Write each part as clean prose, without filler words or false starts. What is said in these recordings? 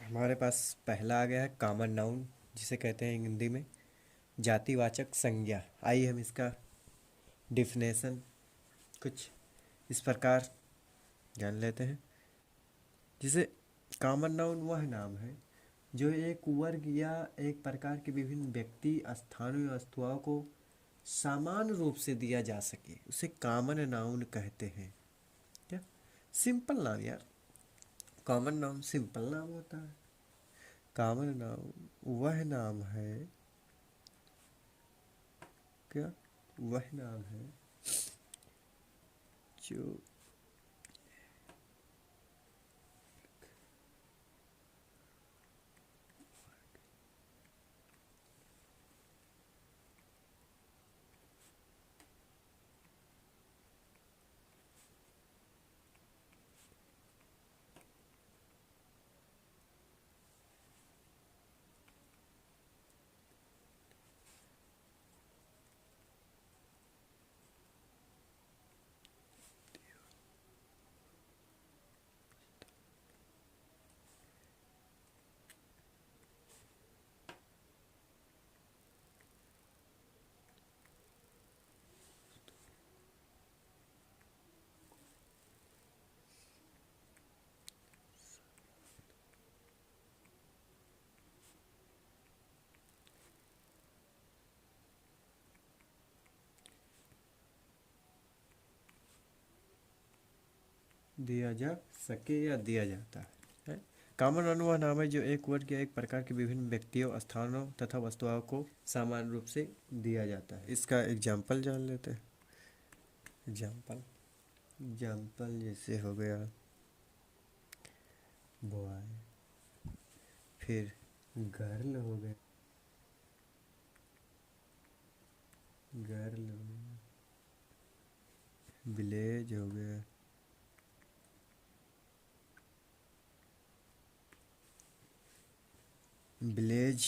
हमारे पास पहला आ गया है कॉमन नाउन, जिसे कहते हैं हिंदी में जातिवाचक संज्ञा। आइए हम इसका डिफिनेशन कुछ इस प्रकार जान लेते हैं। जिसे कॉमन नाउन वह नाम है जो एक वर्ग या एक प्रकार के विभिन्न व्यक्ति, स्थानों या वस्तुओं को समान रूप से दिया जा सके, उसे कॉमन नाउन कहते हैं। क्या? सिंपल नाम यार। कॉमन नाउन सिंपल नाम होता है। कॉमन नाउन वह नाम है, क्या वह नाम है जो दिया जा सके या दिया जाता है। कॉमन नाउन वह नाम है जो एक वर्ग या एक प्रकार के विभिन्न व्यक्तियों, स्थानों तथा वस्तुओं को समान रूप से दिया जाता है। इसका एग्जाम्पल जान लेते हैं। एग्जाम्पल एग्जाम्पल जैसे हो गया बॉय, फिर गर्ल हो गया, गर्ल हो गया, विलेज हो गया, विलेज,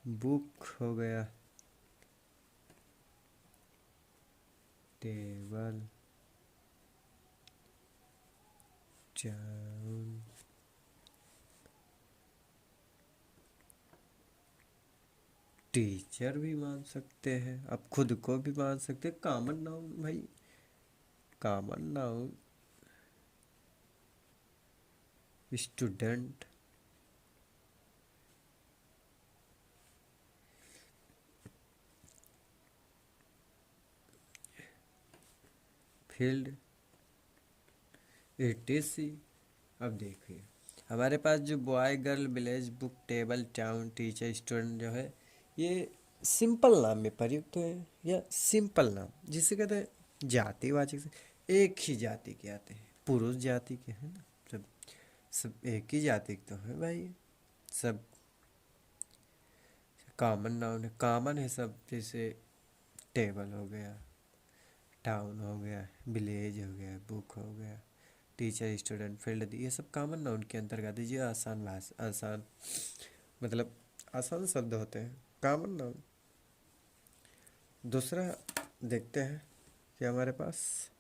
बुक हो गया, टेबल, टाउन, टीचर भी मान सकते हैं, आप खुद को भी मान सकते हैं। कॉमन नाउन भाई, common noun student, field, etc. अब देखिए हमारे पास जो boy, girl, village, book, table, town, teacher, student जो है, ये सिंपल नाम में प्रयुक्त है, या सिंपल नाम जिसे कहते हैं जातिवाचक से एक ही जाति के आते हैं, पुरुष जाति के हैं ना। सब सब एक ही जाति के तो है भाई। सब कॉमन नाउन है, कॉमन है सब। जैसे टेबल हो गया, टाउन हो गया, विलेज हो गया, बुक हो गया, टीचर, स्टूडेंट, फील्ड, ये सब कॉमन नाउन के अंतर्गत है। ये आसान भाषा, आसान मतलब आसान शब्द होते हैं कॉमन नाउन। दूसरा देखते हैं कि हमारे पास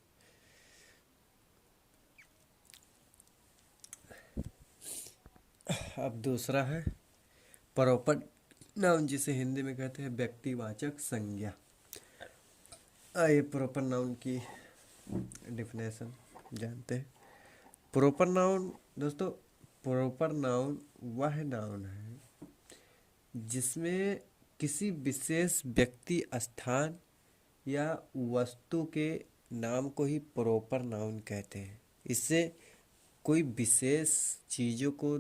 अब दूसरा है प्रॉपर नाउन, जिसे हिंदी में कहते हैं व्यक्तिवाचक संज्ञा। आइए प्रॉपर नाउन की डिफिनेशन जानते हैं। प्रॉपर नाउन दोस्तों, प्रॉपर नाउन वह नाउन है जिसमें किसी विशेष व्यक्ति, स्थान या वस्तु के नाम को ही प्रॉपर नाउन कहते हैं। इससे कोई विशेष चीज़ों को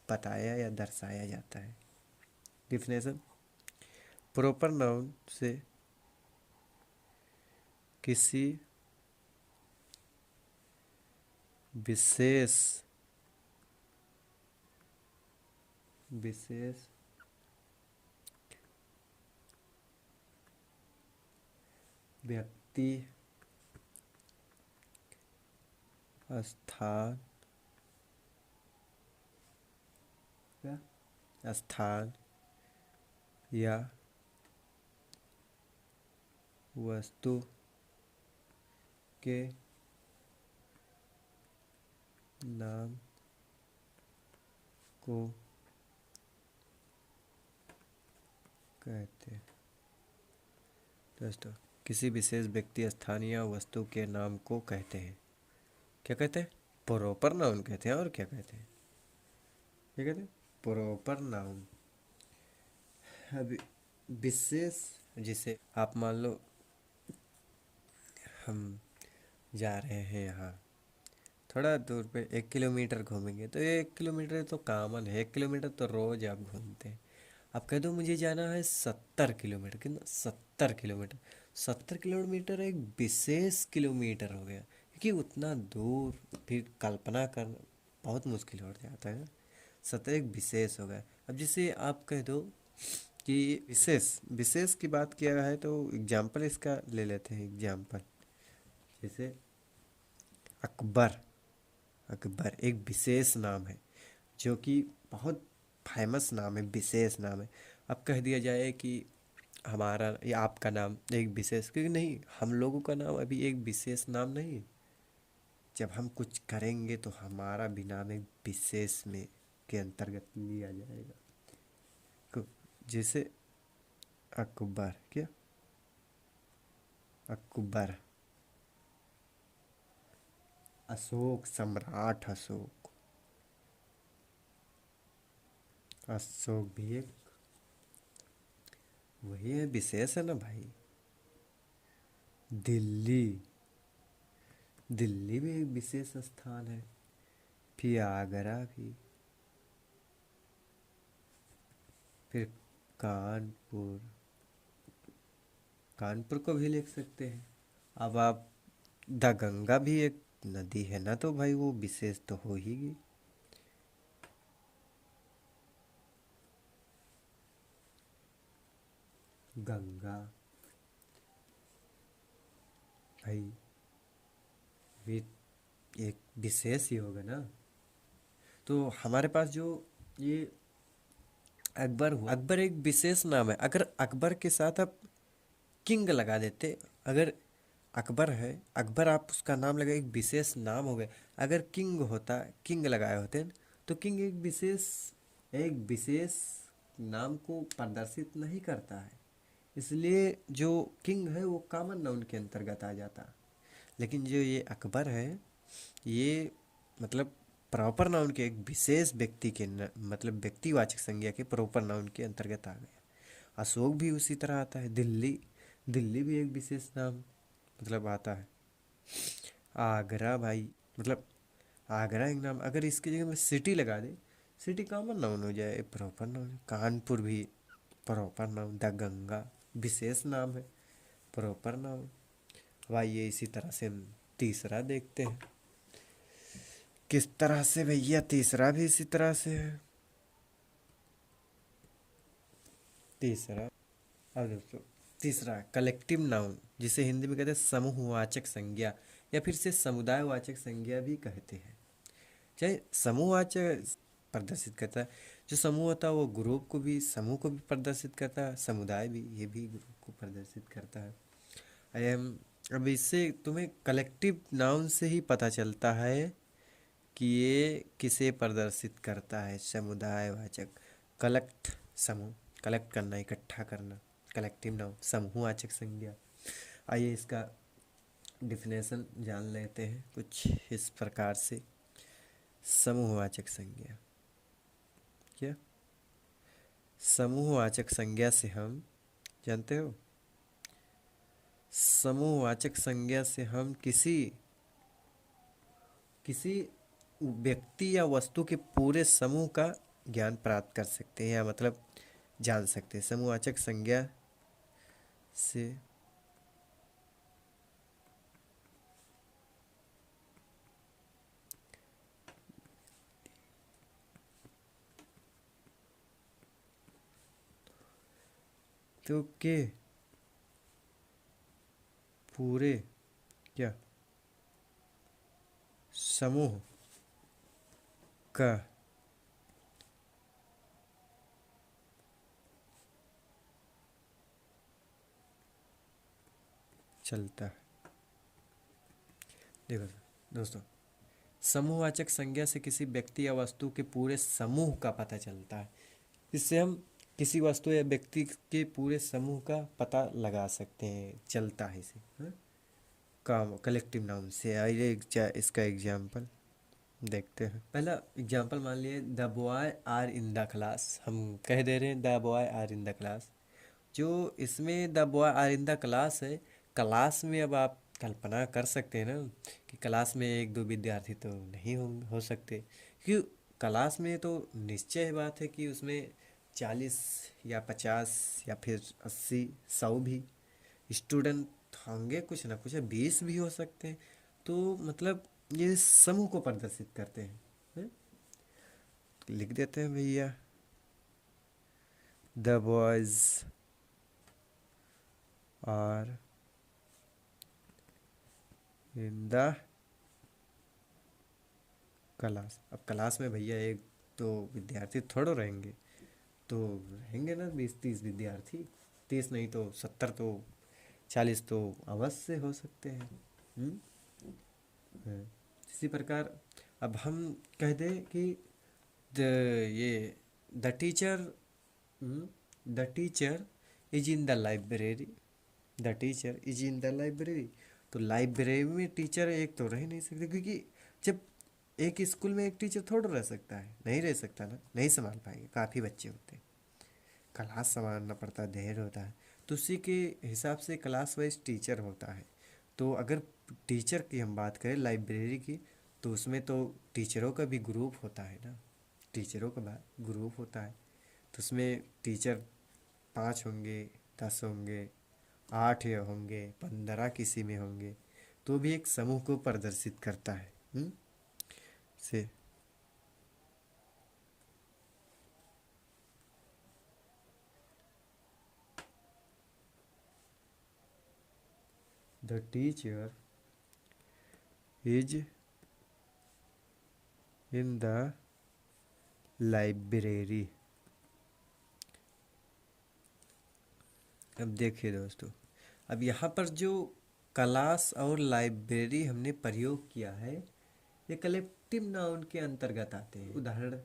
बताया या दर्शाया जाता है। डिफिनेशन, प्रॉपर नाउन से किसी विशेष विशेष व्यक्ति, स्थान स्थान या वस्तु के नाम को कहते हैं। दोस्तों, किसी विशेष व्यक्ति, स्थान या वस्तु के नाम को कहते हैं। क्या कहते हैं? प्रॉपर नाउन कहते हैं। और क्या कहते हैं? क्या कहते हैं? Proper noun. अभी विशेष, जिसे आप मान लो हम जा रहे हैं यहाँ थोड़ा दूर पे 1 किलोमीटर घूमेंगे, तो 1 किलोमीटर तो कॉमन है, 1 किलोमीटर तो रोज आप घूमते हैं। आप कह दो मुझे जाना है 70 किलोमीटर, कितना? 70 किलोमीटर। 70 किलोमीटर एक विशेष किलोमीटर हो गया, क्योंकि उतना दूर फिर कल्पना करना बहुत मुश्किल हो जाता है ना। 70 एक विशेष हो गया। अब जैसे आप कह दो कि विशेष विशेष की बात किया है, तो एग्जाम्पल इसका ले लेते हैं। एग्जाम्पल जैसे अकबर। अकबर एक विशेष नाम है, जो कि बहुत फेमस नाम है, विशेष नाम है। अब कह दिया जाए कि हमारा या आपका नाम एक विशेष, क्योंकि नहीं, हम लोगों का नाम अभी एक विशेष नाम नहीं है। जब हम कुछ करेंगे तो हमारा भी नाम एक विशेष में के अंतर्गत लिया जाएगा। जैसे अकबर, क्या? अकबर। अशोक, सम्राट अशोक। अशोक भी एक वही है, विशेष है ना भाई। दिल्ली। दिल्ली भी एक विशेष स्थान है। फिर आगरा भी। फिर कानपुर। कानपुर को भी लिख सकते हैं। अब आप द गंगा भी एक नदी है ना, तो भाई वो विशेष तो हो ही गई। गंगा भाई भी एक विशेष ही होगा ना। तो हमारे पास जो ये अकबर हुआ, अकबर एक विशेष नाम है। अगर अकबर के साथ आप किंग लगा देते, अगर अकबर है, अकबर आप उसका नाम लगा, एक विशेष नाम हो गया। अगर किंग होता, किंग लगाए होते न, तो किंग एक विशेष नाम को प्रदर्शित नहीं करता है, इसलिए जो किंग है वो कॉमन नाउन के अंतर्गत आ जाता। लेकिन जो ये अकबर है, ये मतलब प्रॉपर नाउन के एक विशेष व्यक्ति के मतलब व्यक्तिवाचक संज्ञा के प्रॉपर नाउन के अंतर्गत आ गया। अशोक भी उसी तरह आता है। दिल्ली, दिल्ली भी एक विशेष नाम मतलब आता है। आगरा भाई, मतलब आगरा एक नाम, अगर इसकी जगह में सिटी लगा दे, सिटी कॉमन नाउन हो जाए, प्रॉपर नाउन। कानपुर भी प्रॉपर नाउन। द गंगा विशेष नाम है, प्रॉपर नाउन। अब आइए इसी तरह से हम तीसरा देखते हैं। किस तरह से भैया? तीसरा भी इसी तरह से है। तीसरा, अब दोस्तों, तीसरा कलेक्टिव नाउन, जिसे हिंदी में कहते हैं समूहवाचक संज्ञा, या फिर से समुदायवाचक संज्ञा भी कहते हैं। चाहे समूहवाचक प्रदर्शित करता है, जो समूह होता है वो ग्रुप को भी, समूह को भी प्रदर्शित करता है, समुदाय भी, ये भी ग्रुप को प्रदर्शित करता है। अरे हम अब इससे तुम्हें कलेक्टिव नाउन से ही पता चलता है कि ये किसे प्रदर्शित करता है। समुदायवाचक, कलेक्ट, समूह, कलेक्ट करना, इकट्ठा करना, कलेक्टिव नाउन, समूहवाचक संज्ञा। आइए इसका डिफिनेशन जान लेते हैं कुछ इस प्रकार से। समूहवाचक संज्ञा क्या? समूहवाचक संज्ञा से हम जानते हो, समूहवाचक संज्ञा से हम किसी किसी व्यक्ति या वस्तु के पूरे समूह का ज्ञान प्राप्त कर सकते हैं, या मतलब जान सकते हैं। समूहवाचक संज्ञा से तो के पूरे क्या समूह का चलता है। देखो दोस्तों, समूहवाचक संज्ञा से किसी व्यक्ति या वस्तु के पूरे समूह का पता चलता है। इससे हम किसी वस्तु या व्यक्ति के पूरे समूह का पता लगा सकते हैं, चलता है इसे, हाँ? काम कलेक्टिव नाउन से। आइए इसका एग्जाम्पल देखते हैं। पहला एग्जाम्पल मान लिए, the boy are in the class. हम कह दे रहे हैं the boy are in the class. जो इसमें the boy are in the class है, क्लास में अब आप कल्पना कर सकते हैं ना कि क्लास में एक दो विद्यार्थी तो नहीं हो सकते, क्योंकि क्लास में तो निश्चय बात है कि उसमें 40 या 50 या फिर 80 100 भी स्टूडेंट होंगे, कुछ ना कुछ 20 भी हो सकते हैं। तो मतलब ये समूह को प्रदर्शित करते हैं? लिख देते हैं भैया, the boys are in the class. अब क्लास में भैया एक तो विद्यार्थी थोड़ो रहेंगे, तो रहेंगे ना 20-30 विद्यार्थी। 30 नहीं तो 70 तो 40 तो अवश्य हो सकते हैं। हम्म? हाँ। इसी प्रकार अब हम कह दें कि द ये the teacher the teacher is in the library. The teacher is in the library. तो लाइब्रेरी में टीचर एक तो रह नहीं सकते, क्योंकि जब एक स्कूल में एक टीचर थोड़ा रह सकता है, नहीं रह सकता ना, नहीं संभाल पाएंगे, काफ़ी बच्चे होते हैं, क्लास संभालना पड़ता है, ढेर होता है। तो उसी के हिसाब से क्लास वाइज टीचर होता है। तो अगर टीचर की हम बात करें लाइब्रेरी की, तो उसमें तो टीचरों का भी ग्रुप होता है ना, टीचरों का ग्रुप होता है। तो उसमें टीचर 5 होंगे, 10 होंगे, 8 या होंगे, 15 किसी में होंगे, तो भी एक समूह को प्रदर्शित करता है। से the teacher is in the library. अब देखिए दोस्तों, अब यहाँ पर जो क्लास और लाइब्रेरी हमने प्रयोग किया है, ये कलेक्टिव नाउन के अंतर्गत आते हैं। उदाहरण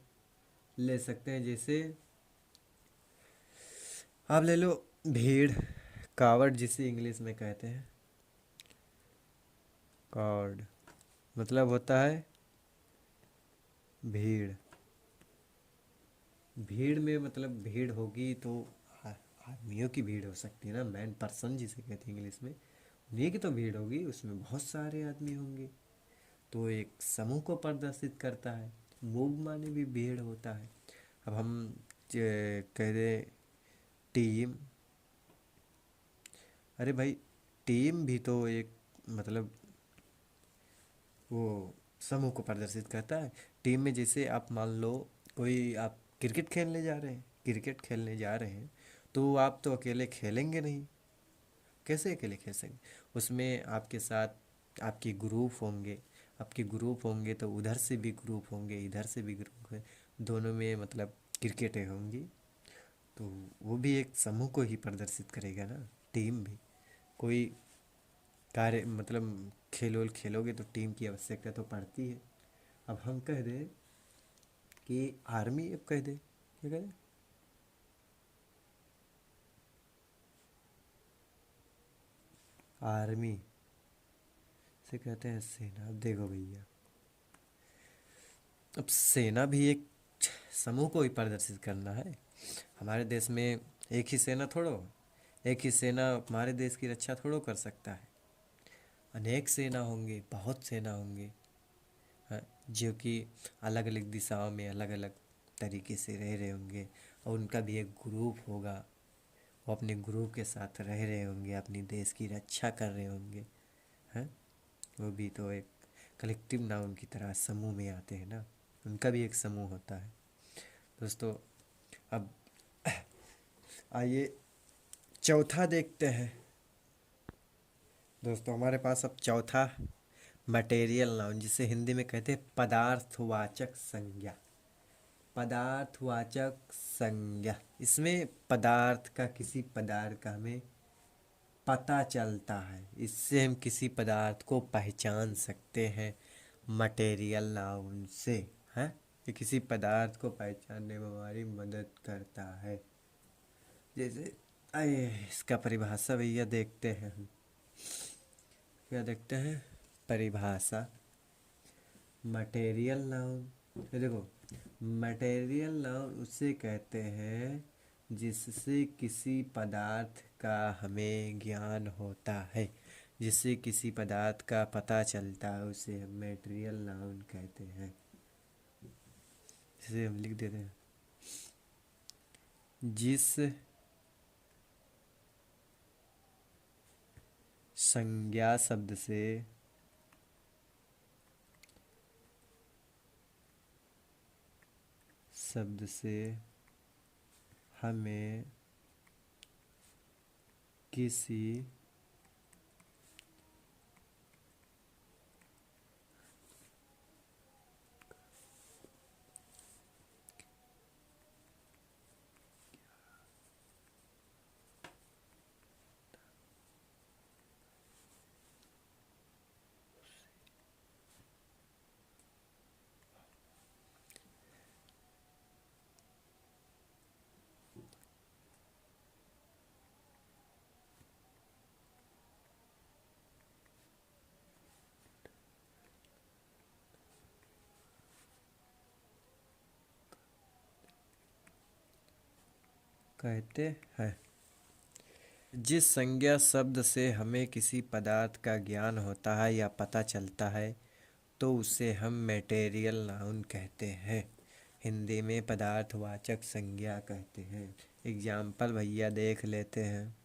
ले सकते हैं, जैसे आप ले लो भीड़, कावड़ जिसे इंग्लिश में कहते हैं, कॉर्ड मतलब होता है भीड़। भीड़ में मतलब भीड़ होगी तो आदमियों की भीड़ हो सकती है ना, मैन पर्सन जिसे कहते हैं इंग्लिश में, उन्हीं की तो भीड़ होगी, उसमें बहुत सारे आदमी होंगे, तो एक समूह को प्रदर्शित करता है। मूव माने भी भीड़ होता है। अब हम कह दें टीम, अरे भाई टीम भी तो एक मतलब वो समूह को प्रदर्शित करता है। टीम में जैसे आप मान लो कोई आप क्रिकेट खेलने जा रहे हैं, क्रिकेट खेलने जा रहे हैं, तो आप तो अकेले खेलेंगे नहीं, कैसे अकेले खेल सकेंगे? उसमें आपके साथ आपके ग्रुप होंगे, आपके ग्रुप होंगे तो उधर से भी ग्रुप होंगे, इधर से भी ग्रुप है, दोनों में मतलब क्रिकेटें होंगी, तो वो भी एक समूह को ही प्रदर्शित करेगा ना। टीम भी कोई कार्य मतलब खेलोगे तो टीम की आवश्यकता तो पड़ती है। अब हम कह दें कि आर्मी, अब कह दें क्या कह दें, आर्मी से कहते हैं सेना। अब देखो भैया, अब सेना भी एक समूह को ही प्रदर्शित करना है। हमारे देश में एक ही सेना थोड़ो, एक ही सेना हमारे देश की रक्षा थोड़ो कर सकता है, अनेक सेना होंगे, बहुत सेना होंगे, हाँ, जो कि अलग अलग दिशाओं में अलग अलग तरीके से रह रहे होंगे, और उनका भी एक ग्रुप होगा, वो अपने ग्रुप के साथ रह रहे होंगे, अपनी देश की रक्षा कर रहे होंगे, हैं? वो भी तो एक कलेक्टिव नाउन की तरह समूह में आते हैं ना, उनका भी एक समूह होता है दोस्तों। अब आइए चौथा देखते हैं दोस्तों। हमारे पास अब चौथा मटेरियल नाउन, जिसे हिंदी में कहते हैं पदार्थवाचक संज्ञा। पदार्थवाचक संज्ञा, इसमें पदार्थ का, किसी पदार्थ का हमें पता चलता है, इससे हम किसी पदार्थ को पहचान सकते हैं, मटेरियल नाउन से है। ये किसी पदार्थ को पहचानने में हमारी मदद करता है। जैसे आइए इसका परिभाषा भैया देखते हैं हम। क्या देखते हैं? परिभाषा। मटेरियल नाउन, ये देखो, मटेरियल नाउन उसे कहते हैं जिससे किसी पदार्थ का हमें ज्ञान होता है, जिससे किसी पदार्थ का पता चलता है, उसे हम मटेरियल नाउन कहते हैं। जिसे हम लिख देते हैं, जिस संज्ञा शब्द से हमें किसी कहते हैं। जिस संज्ञा शब्द से हमें किसी पदार्थ का ज्ञान होता है या पता चलता है, तो उसे हम मटेरियल नाउन कहते हैं। हिंदी में पदार्थवाचक संज्ञा कहते हैं। एग्जाम्पल भैया देख लेते हैं।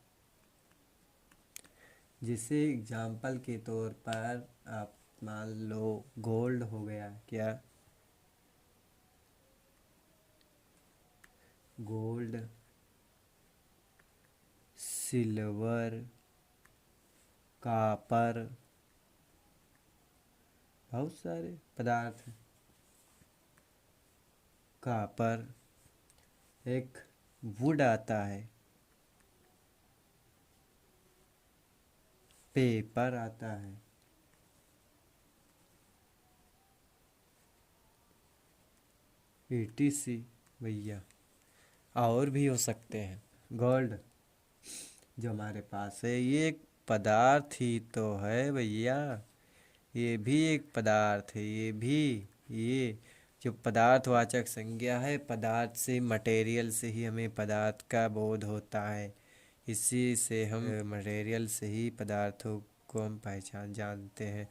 जिसे एग्जाम्पल के तौर पर आप मान लो गोल्ड हो गया, क्या गोल्ड, सिल्वर, कॉपर, बहुत सारे पदार्थ हैं। कॉपर, एक वुड आता है, पेपर आता है, ETC भैया, और भी हो सकते हैं। गोल्ड जो हमारे पास है, ये एक पदार्थ ही तो है भैया, ये भी एक पदार्थ है। ये जो पदार्थवाचक संज्ञा है, पदार्थ से, मटेरियल से ही हमें पदार्थ का बोध होता है। इसी से हम मटेरियल से ही पदार्थों को हम पहचान जानते हैं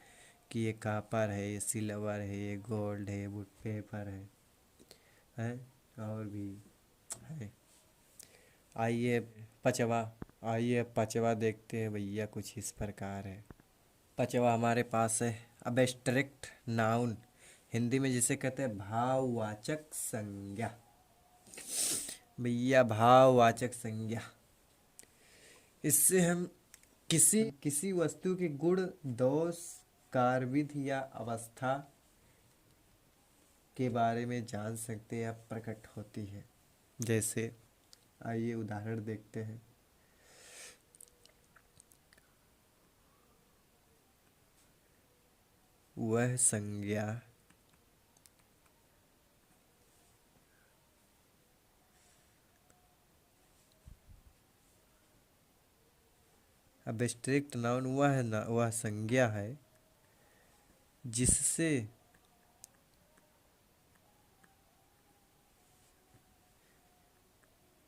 कि ये कॉपर है, ये सिल्वर है, ये गोल्ड है, वो पेपर है और भी है। आइए पांचवा, आइए पांचवा देखते हैं भैया। कुछ इस प्रकार है। पांचवा हमारे पास है अबस्ट्रैक्ट नाउन, हिंदी में जिसे कहते हैं भाववाचक संज्ञा। भैया भाववाचक संज्ञा, इससे हम किसी वस्तु के गुण, दोष, कार्यविधि या अवस्था के बारे में जान सकते या प्रकट होती है। जैसे आइए उदाहरण देखते हैं। वह संज्ञा अबस्ट्रैक्ट नाउन वह संज्ञा है जिससे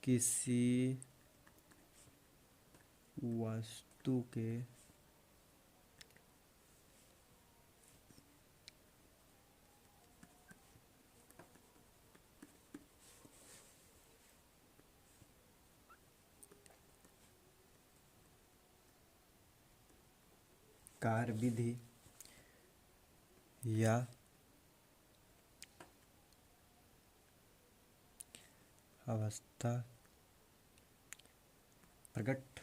किसी वस्तु के कार्यविधि या अवस्था प्रकट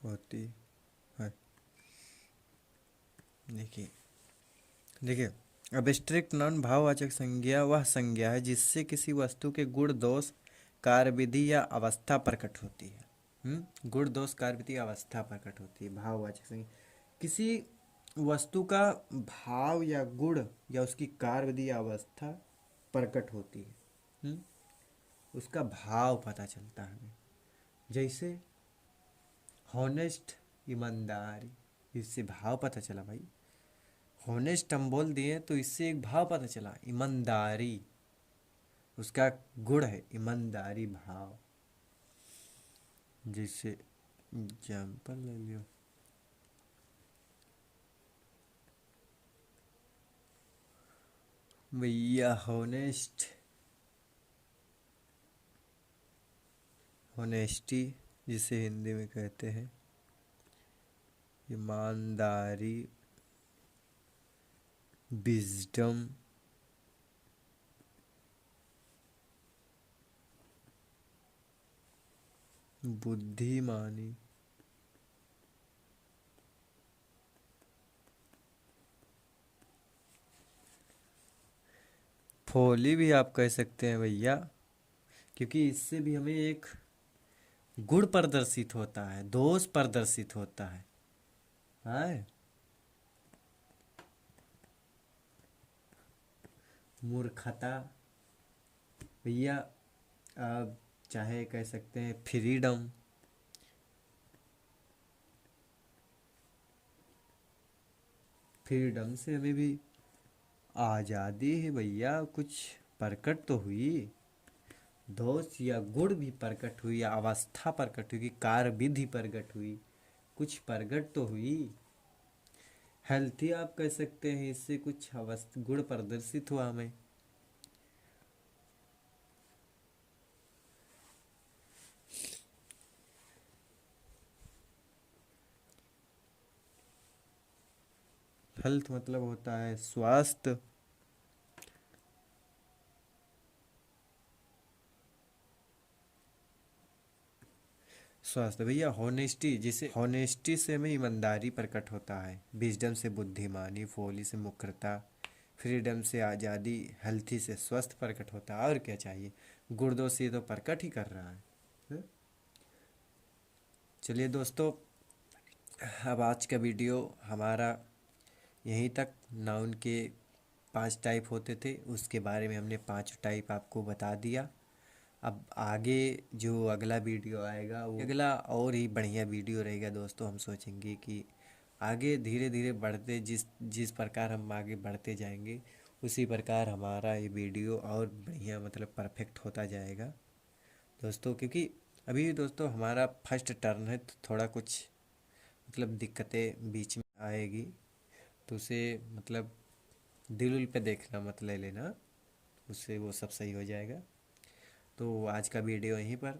होती है। देखिए देखिए, अबस्ट्रैक्ट नाउन भाववाचक संज्ञा वह संज्ञा है जिससे किसी वस्तु के गुण, दोष, कार्यविधि या अवस्था प्रकट होती है। गुण, दोष, कार्यविधि, अवस्था प्रकट होती है, भाववाचक संज्ञा। किसी वस्तु का भाव या गुण या उसकी कार्यविधि या अवस्था प्रकट होती है। हम्म? उसका भाव पता चलता है हमें। जैसे हॉनेस्ट, ईमानदारी, इससे भाव पता चला भाई। हॉनेस्ट हम बोल दिए तो इससे एक भाव पता चला, ईमानदारी, उसका गुण है ईमानदारी भाव। जैसे एग्जाम्पल ले लियो, भैया हॉनेस्ट, होनेस्टी जिसे हिंदी में कहते हैं ईमानदारी, विजडम, बुद्धिमानी, फोली भी आप कह सकते हैं भैया, क्योंकि इससे भी हमें एक गुण प्रदर्शित होता है, दोष प्रदर्शित होता है। हाँ, मूर्खता भैया, आप चाहे कह सकते हैं फ्रीडम, फ्रीडम से हमें भी आज़ादी है भैया, कुछ प्रकट तो हुई, दोष या गुण भी प्रकट हुई, या अवस्था प्रकट हुई, कार्य विधि प्रकट हुई, कुछ प्रकट तो हुई। हेल्थी आप कह सकते हैं, इससे कुछ अवस्था गुण प्रदर्शित हुआ हमें। हेल्थ मतलब होता है स्वास्थ्य। स्वास्थ्य भैया हॉनेस्टी, जिसे हॉनेस्टी से हमें ईमानदारी प्रकट होता है, विजडम से बुद्धिमानी, फोली से मुखरता, फ्रीडम से आज़ादी, हेल्थी से स्वस्थ प्रकट होता है। और क्या चाहिए, गुर्दों से तो प्रकट ही कर रहा है। हैं? चलिए दोस्तों, अब आज का वीडियो हमारा यहीं तक। नाउन के 5 टाइप होते थे, उसके बारे में हमने 5 टाइप आपको बता दिया। अब आगे जो अगला वीडियो आएगा, वो अगला और ही बढ़िया वीडियो रहेगा दोस्तों। हम सोचेंगे कि आगे धीरे धीरे बढ़ते, जिस जिस प्रकार हम आगे बढ़ते जाएंगे, उसी प्रकार हमारा ये वीडियो और बढ़िया मतलब परफेक्ट होता जाएगा दोस्तों। क्योंकि अभी दोस्तों हमारा फर्स्ट टर्न है, तो थोड़ा कुछ मतलब दिक्कतें बीच में आएगी, तो उसे मतलब दिल उल पे देखना मत ले लेना, उससे वो सब सही हो जाएगा। तो आज का वीडियो यहीं पर